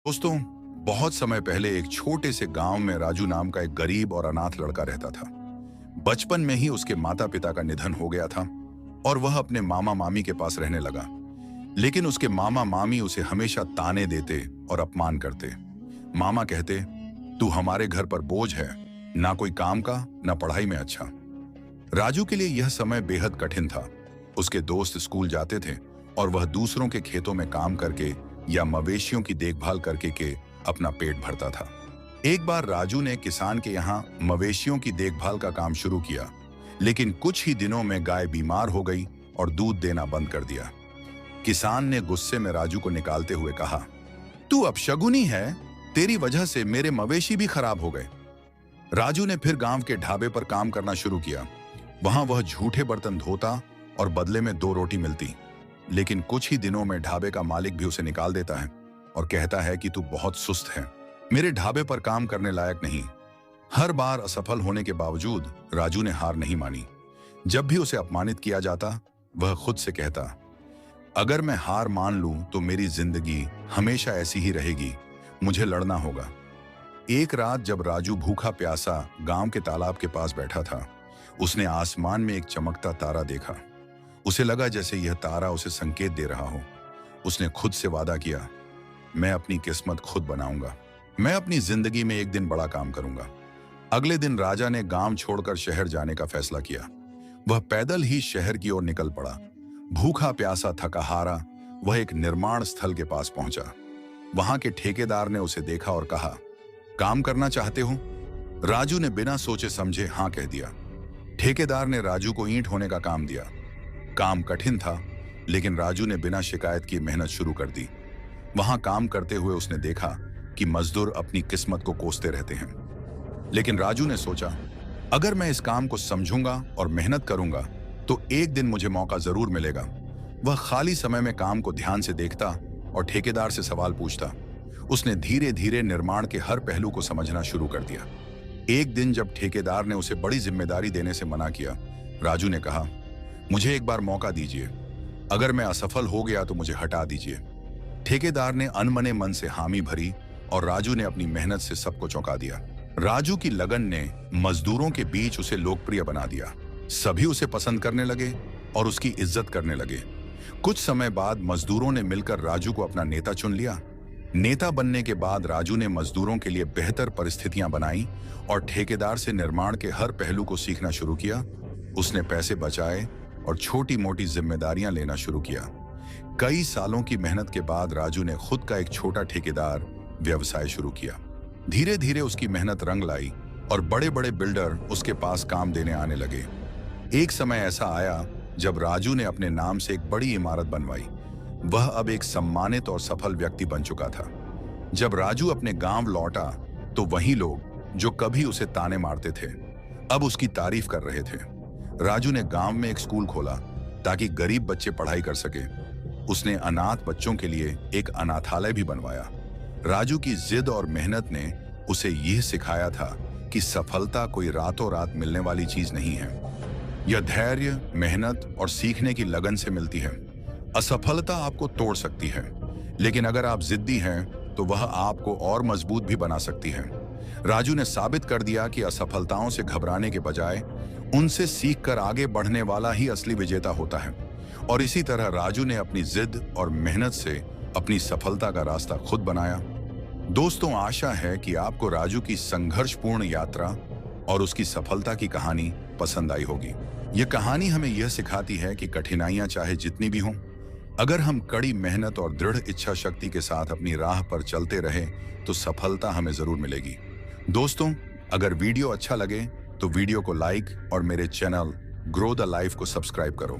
दोस्तों, बहुत समय पहले एक छोटे से गांव में राजू नाम का एक गरीब और अनाथ लड़का रहता था। बचपन में ही उसके माता पिता का निधन हो गया था और वह अपने मामा मामी के पास रहने लगा। लेकिन उसके मामा मामी उसे हमेशा ताने देते और अपमान करते। मामा कहते, तू हमारे घर पर बोझ है, ना कोई काम का ना पढ़ाई में अच्छा। राजू के लिए यह समय बेहद कठिन था। उसके दोस्त स्कूल जाते थे और वह दूसरों के खेतों में काम करके या मवेशियों की देखभाल करके के अपना पेट भरता था। एक बार राजू ने किसान के यहाँ मवेशियों की देखभाल का काम शुरू किया, लेकिन कुछ ही दिनों में गाय बीमार हो गई और दूध देना बंद कर दिया। किसान ने गुस्से में राजू को निकालते हुए कहा, तू अपशगुनी है, तेरी वजह से मेरे मवेशी भी खराब हो गए। राजू ने फिर गांव के ढाबे पर काम करना शुरू किया। वहां वह झूठे बर्तन धोता और बदले में 2 रोटी मिलती। लेकिन कुछ ही दिनों में ढाबे का मालिक भी उसे निकाल देता है और कहता है कि तू बहुत सुस्त है, मेरे ढाबे पर काम करने लायक नहीं। हर बार असफल होने के बावजूद राजू ने हार नहीं मानी। जब भी उसे अपमानित किया जाता, वह खुद से कहता, अगर मैं हार मान लूं तो मेरी जिंदगी हमेशा ऐसी ही रहेगी, मुझे लड़ना होगा। एक रात जब राजू भूखा प्यासा गांव के तालाब के पास बैठा था, उसने आसमान में एक चमकता तारा देखा। उसे लगा जैसे यह तारा उसे संकेत दे रहा हो। उसने खुद से वादा किया, मैं अपनी किस्मत खुद बनाऊंगा, मैं अपनी जिंदगी में एक दिन बड़ा काम करूंगा। अगले दिन राजा ने गांव छोड़कर शहर जाने का फैसला किया। वह पैदल ही शहर की ओर निकल पड़ा। भूखा प्यासा थकाहारा वह एक निर्माण स्थल के पास पहुंचा। वहां के ठेकेदार ने उसे देखा और कहा, काम करना चाहते हो? राजू ने बिना सोचे समझे हाँ कह दिया। ठेकेदार ने राजू को ईंट होने का काम दिया। काम कठिन था, लेकिन राजू ने बिना शिकायत की मेहनत शुरू कर दी। वहां काम करते हुए उसने देखा कि मजदूर अपनी किस्मत को कोसते रहते हैं। लेकिन राजू ने सोचा, अगर मैं इस काम को समझूंगा और मेहनत करूंगा तो एक दिन मुझे मौका जरूर मिलेगा। वह खाली समय में काम को ध्यान से देखता और ठेकेदार से सवाल पूछता। उसने धीरे धीरे निर्माण के हर पहलू को समझना शुरू कर दिया। एक दिन जब ठेकेदार ने उसे बड़ी जिम्मेदारी देने से मना किया, राजू ने कहा, मुझे एक बार मौका दीजिए, अगर मैं असफल हो गया तो मुझे हटा दीजिए। ठेकेदार ने अनमने मन से हामी भरी और राजू ने अपनी मेहनत से सबको चौंका दिया। राजू की लगन ने मजदूरों के बीच उसे लोकप्रिय बना दिया। सभी उसे पसंद करने लगे और उसकी इज्जत करने लगे। कुछ समय बाद मजदूरों ने मिलकर राजू को अपना नेता चुन लिया। नेता बनने के बाद राजू ने मजदूरों के लिए बेहतर परिस्थितियां बनाई और ठेकेदार से निर्माण के हर पहलू को सीखना शुरू किया। उसने पैसे बचाए और छोटी मोटी जिम्मेदारियां लेना शुरू किया। कई सालों की मेहनत के बाद राजू ने खुद का एक छोटा ठेकेदार व्यवसाय शुरू किया। धीरे धीरे उसकी मेहनत रंग लाई और बड़े बड़े बिल्डर उसके पास काम देने आने लगे। एक समय ऐसा आया जब राजू ने अपने नाम से एक बड़ी इमारत बनवाई। वह अब एक सम्मानित और सफल व्यक्ति बन चुका था। जब राजू अपने गांव लौटा तो वही लोग जो कभी उसे ताने मारते थे, अब उसकी तारीफ कर रहे थे। राजू ने गांव में एक स्कूल खोला ताकि गरीब बच्चे पढ़ाई कर सके। उसने अनाथ बच्चों के लिए एक अनाथालय भी बनवाया। राजू की जिद और मेहनत ने उसे यह सिखाया था कि सफलता कोई रातों रात मिलने वाली चीज नहीं है। यह धैर्य, मेहनत और सीखने की लगन से मिलती है। असफलता आपको तोड़ सकती है, लेकिन अगर आप जिद्दी हैं तो वह आपको और मजबूत भी बना सकती है। राजू ने साबित कर दिया कि असफलताओं से घबराने के बजाय उनसे सीखकर आगे बढ़ने वाला ही असली विजेता होता है। और इसी तरह राजू ने अपनी जिद और मेहनत से अपनी सफलता का रास्ता खुद बनाया। दोस्तों, आशा है कि आपको राजू की संघर्षपूर्ण यात्रा और उसकी सफलता की कहानी पसंद आई होगी। यह कहानी हमें यह सिखाती है कि कठिनाइयां चाहे जितनी भी हों, अगर हम कड़ी मेहनत और दृढ़ इच्छा शक्ति के साथ अपनी राह पर चलते रहें तो सफलता हमें जरूर मिलेगी। दोस्तों, अगर वीडियो अच्छा लगे तो वीडियो को लाइक और मेरे चैनल ग्रो द लाइफ को सब्सक्राइब करो।